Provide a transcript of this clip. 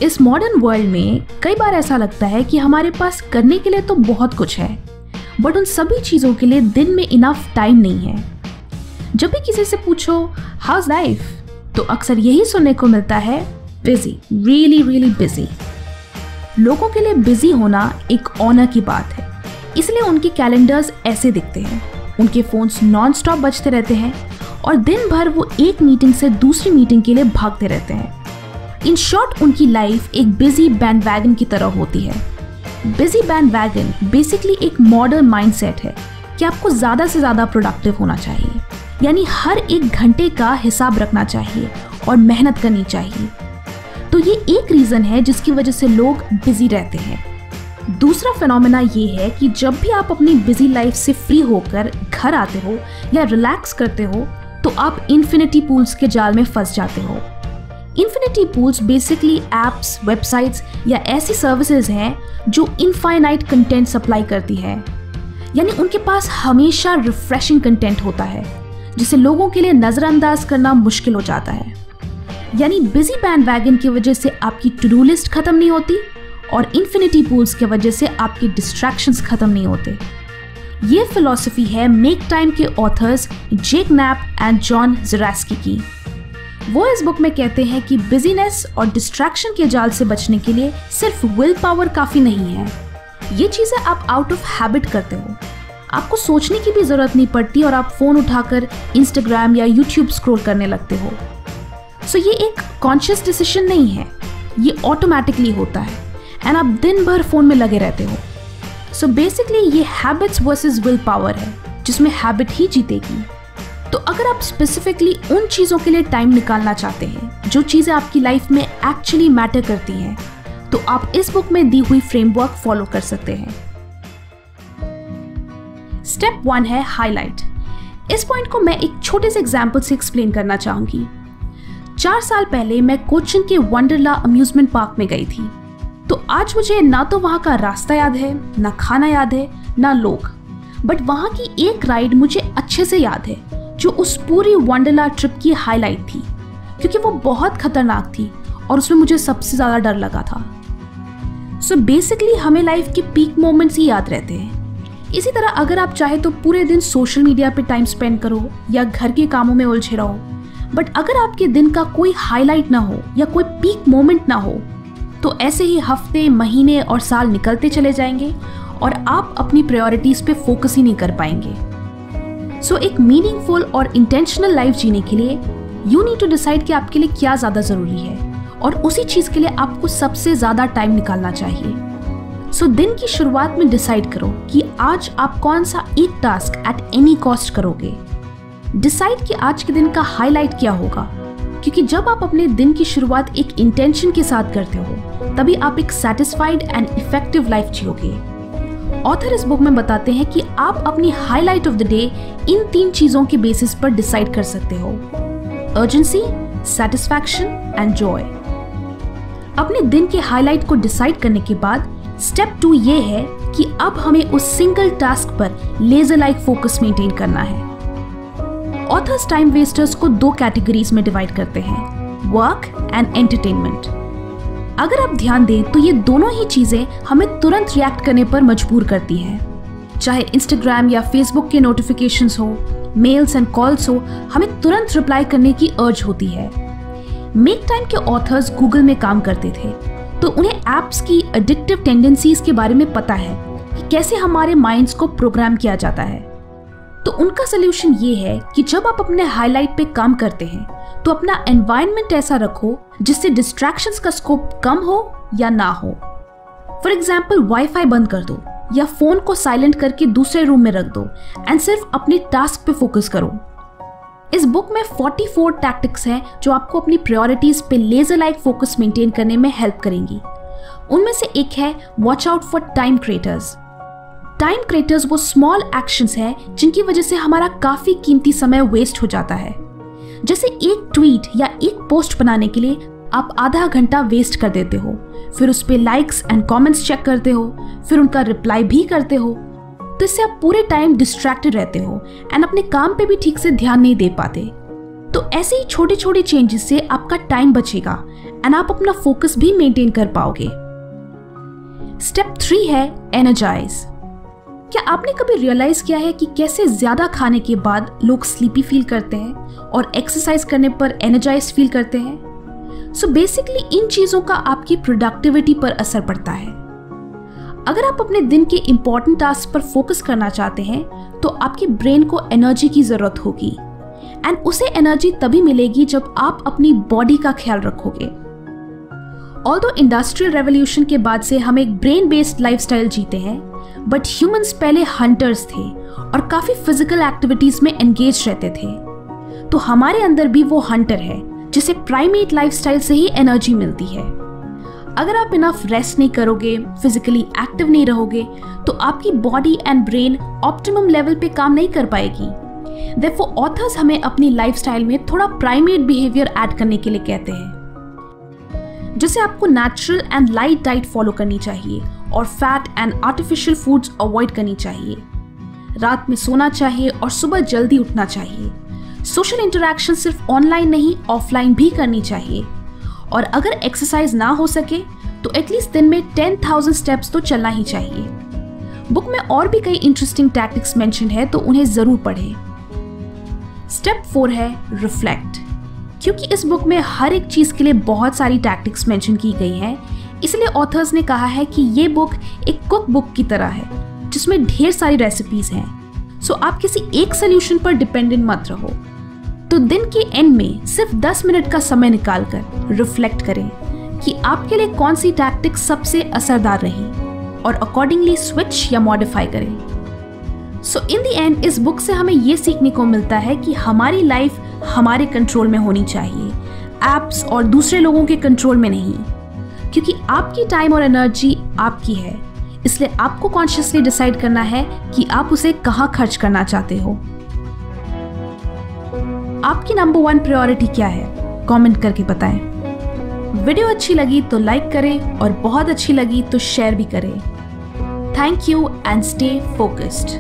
इस modern world में कई बार ऐसा लगता है कि हमारे पास करने के लिए तो बहुत कुछ है, बट उन सभी चीज़ों के लिए दिन में इनफ टाइम नहीं है। जब भी किसी से पूछो हाउस लाइफ, तो अक्सर यही सुनने को मिलता है, बिजी, रियली बिजी। लोगों के लिए बिजी होना एक ऑनर की बात है, इसलिए उनके कैलेंडर्स ऐसे दिखते हैं। उनके फोन्स नॉन स्टॉप बजते रहते हैं और दिन भर वो एक मीटिंग से दूसरी मीटिंग के लिए भागते रहते हैं। इन शॉर्ट, उनकी लाइफ एक बिजी बैंडवैगन की तरह होती है। बिजी बैंडवैगन बेसिकली एक मॉडर्न माइंडसेट है कि आपको ज़्यादा से ज़्यादा प्रोडक्टिव होना चाहिए, यानी हर एक घंटे का हिसाब रखना चाहिए और मेहनत करनी चाहिए। तो ये एक रीज़न है जिसकी वजह से लोग बिजी रहते हैं। दूसरा फिनोमेना ये है कि जब भी आप अपनी बिजी लाइफ से फ्री होकर घर आते हो या रिलैक्स करते हो, तो आप इन्फिनिटी पूल्स के जाल में फंस जाते हो। Infinity pools basically apps, websites या ऐसी सर्विसेज हैं जो इनफाइनाइट कंटेंट सप्लाई करती है, यानी उनके पास हमेशा रिफ्रेशिंग कंटेंट होता है जिसे लोगों के लिए नज़रअंदाज करना मुश्किल हो जाता है। यानी बिजी बैंडवैगन की वजह से आपकी टू डू लिस्ट खत्म नहीं होती और इन्फिनिटी पूल्स की वजह से आपके डिस्ट्रैक्शंस खत्म नहीं होते। ये फिलॉसफी है मेक टाइम के authors Jake Knapp and John Zeratsky की। वो इस बुक में कहते हैं कि बिजीनेस और डिस्ट्रैक्शन के जाल से बचने के लिए सिर्फ विल पावर काफ़ी नहीं है। ये चीज़ें आप आउट ऑफ हैबिट करते हो, आपको सोचने की भी ज़रूरत नहीं पड़ती और आप फ़ोन उठाकर इंस्टाग्राम या यूट्यूब स्क्रॉल करने लगते हो। सो ये एक कॉन्शियस डिसीजन नहीं है, ये ऑटोमेटिकली होता है एंड आप दिन भर फ़ोन में लगे रहते हो। सो बेसिकली ये हैबिट्स वर्सेस विल पावर है, जिसमें हैबिट ही जीतेगी। तो अगर आप स्पेसिफिकली उन चीज़ों के लिए टाइम निकालना चाहते हैं जो चीज़ें आपकी लाइफ में एक्चुअली मैटर करती हैं, तो आप इस बुक में दी हुई फ्रेमवर्क फॉलो कर सकते हैं। स्टेप 1 है हाईलाइट। इस पॉइंट को मैं एक छोटे से एग्जाम्पल से एक्सप्लेन करना चाहूंगी। 4 साल पहले मैं कोचिन के वंडरला अम्यूजमेंट पार्क में गई थी। तो आज मुझे ना तो वहाँ का रास्ता याद है, ना खाना याद है, ना लोग, बट वहाँ की एक राइड मुझे अच्छे से याद है जो उस पूरी वंडरला ट्रिप की हाईलाइट थी, क्योंकि वो बहुत खतरनाक थी और उसमें मुझे सबसे ज़्यादा डर लगा था। सो बेसिकली हमें लाइफ के पीक मोमेंट्स ही याद रहते हैं। इसी तरह अगर आप चाहे तो पूरे दिन सोशल मीडिया पे टाइम स्पेंड करो या घर के कामों में उलझे रहो, बट अगर आपके दिन का कोई हाईलाइट ना हो या कोई पीक मोमेंट ना हो, तो ऐसे ही हफ्ते, महीने और साल निकलते चले जाएंगे और आप अपनी प्रायोरिटीज़ पे फोकस ही नहीं कर पाएंगे। सो एक मीनिंगफुल और इंटेंशनल लाइफ जीने के लिए यू नीड टू डिसाइड कि आपके लिए क्या ज़्यादा ज़रूरी है और उसी चीज़ के लिए आपको सबसे ज़्यादा टाइम निकालना चाहिए। सो दिन की शुरुआत में डिसाइड करो कि आज आप कौन सा एक टास्क एट एनी कॉस्ट करोगे। डिसाइड कि आज के दिन का हाईलाइट क्या होगा, क्योंकि जब आप अपने दिन की शुरुआत एक इंटेंशन के साथ करते हो, तभी आप एक सेटिस्फाइड एंड इफेक्टिव लाइफ जियोगे। ऑथर इस बुक में बताते हैं कि आप अपनी हाईलाइट ऑफ द डे इन 3 चीज़ों के बेसिस पर डिसाइड कर सकते हो: अर्जेंसी, सेटिस्फैक्शन एंड जॉय। अपने दिन के हाईलाइट को डिसाइड करने के बाद स्टेप 2 ये है कि अब हमें उस सिंगल टास्क पर लेजर लाइक फोकस मेंटेन करना है। ऑथर्स टाइम वेस्टर्स को 2 कैटेगरीज में डिवाइड करते हैं, वर्क एंड एंटरटेनमेंट। अगर आप ध्यान दें तो ये दोनों ही चीज़ें हमें तुरंत रिएक्ट करने पर मजबूर करती हैं। चाहे इंस्टाग्राम या फेसबुक के नोटिफिकेशंस हो, मेल्स एंड कॉल्स हो, हमें तुरंत रिप्लाई करने की अर्ज होती है। मेक टाइम के ऑथर्स गूगल में काम करते थे, तो उन्हें एप्स की एडिक्टिव टेंडेंसीज के बारे में पता है कि कैसे हमारे माइंड्स को प्रोग्राम किया जाता है। तो उनका सोल्यूशन ये है कि जब आप अपने हाईलाइट पे काम करते हैं तो अपना एनवायरनमेंट ऐसा रखो जिससे डिस्ट्रैक्शंस का स्कोप कम हो या ना हो। फॉर एग्जाम्पल, वाईफाई बंद कर दो या फोन को साइलेंट करके दूसरे रूम में रख दो एंड सिर्फ अपने टास्क पे फोकस करो। इस बुक में 44 टैक्टिक्स हैं जो आपको अपनी प्रायोरिटीज पे लेजर लाइक फोकस मेंटेन करने में हेल्प करेंगी। उनमें से एक है watch out for time creators. Time creators वो स्मॉल एक्शंस हैं जिनकी वजह से हमारा काफी कीमती समय वेस्ट हो जाता है। जैसे एक ट्वीट या एक पोस्ट बनाने के लिए आप आधा घंटा वेस्ट कर देते हो, फिर उस पे लाइक्स एंड कमेंट्स चेक करते हो, फिर उनका रिप्लाई भी करते हो, तो इससे आप पूरे टाइम डिस्ट्रैक्टेड रहते हो एंड अपने काम पे भी ठीक से ध्यान नहीं दे पाते। तो ऐसे ही छोटे छोटे चेंजेस से आपका टाइम बचेगा एंड आप अपना फोकस भी मेंटेन कर पाओगे। स्टेप 3 है एनर्जाइज। क्या आपने कभी रियलाइज किया है कि कैसे ज्यादा खाने के बाद लोग स्लीपी फील करते हैं और एक्सरसाइज करने पर एनर्जाइज फील करते हैं? सो बेसिकली इन चीजों का आपकी प्रोडक्टिविटी पर असर पड़ता है। अगर आप अपने दिन के इंपॉर्टेंट टास्क पर फोकस करना चाहते हैं तो आपके ब्रेन को एनर्जी की जरूरत होगी एंड उसे एनर्जी तभी मिलेगी जब आप अपनी बॉडी का ख्याल रखोगे। ऑल्दो इंडस्ट्रियल रेवोल्यूशन के बाद से हम एक ब्रेन बेस्ड लाइफस्टाइल जीते हैं, बट ह्यूमंस पहले हंटर्स थे और काफी फिजिकल एक्टिविटीज में एंगेज रहते थे। तो हमारे अंदर भी वो हंटर है जिसे प्राइमेट लाइफस्टाइल से ही एनर्जी मिलती है। अगर आप इनफ रेस्ट नहीं करोगे, फिजिकली एक्टिव नहीं रहोगे, तो आपकी body and brain optimum level पे काम नहीं कर पाएगी। Therefore, ऑथर्स हमें अपनी लाइफस्टाइल में थोड़ा प्राइमेट बिहेवियर ऐड करने के लिए कहते हैं। जैसे आपको natural and light diet follow करनी चाहिए और fat and artificial foods avoid करनी चाहिए। रात में सोना चाहिए और सुबह जल्दी उठना चाहिए। सोशल इंटरेक्शन सिर्फ ऑनलाइन नहीं, ऑफलाइन भी करनी चाहिए। और अगर एक्सरसाइज ना हो सके तो एटलीस्ट दिन में 10,000 स्टेप्स तो चलना ही चाहिए। बुक में और भी कई इंटरेस्टिंग टैक्टिक्स मेंशन है, तो उन्हें जरूर पढ़ें। स्टेप 4 है रिफ्लेक्ट। क्योंकि इस बुक में हर एक चीज के लिए बहुत सारी टैक्टिक्स मेंशन की गई हैं, इसलिए ऑथर्स ने कहा है कि ये बुक एक कुक बुक की तरह है जिसमें ढेर सारी रेसिपीज हैं। सो आप किसी एक सोल्यूशन पर डिपेंडेंट मत रहो। तो दिन के एंड में सिर्फ 10 मिनट का समय निकालकर रिफ्लेक्ट करें कि आपके लिए कौन सी टैक्टिक सबसे असरदार रही और अकॉर्डिंगली स्विच या मॉडिफाई करें। सो इन द एंड इस बुक से हमें ये सीखने को मिलता है कि हमारी लाइफ हमारे कंट्रोल में होनी चाहिए, एप्स और दूसरे लोगों के कंट्रोल में नहीं। क्योंकि आपकी टाइम और एनर्जी आपकी है, इसलिए आपको कॉन्शियसली डिसाइड करना है कि आप उसे कहाँ खर्च करना चाहते हो। आपकी नंबर 1 प्रायोरिटी क्या है? कमेंट करके बताएं। वीडियो अच्छी लगी तो लाइक करें और बहुत अच्छी लगी तो शेयर भी करें। Thank you and stay focused.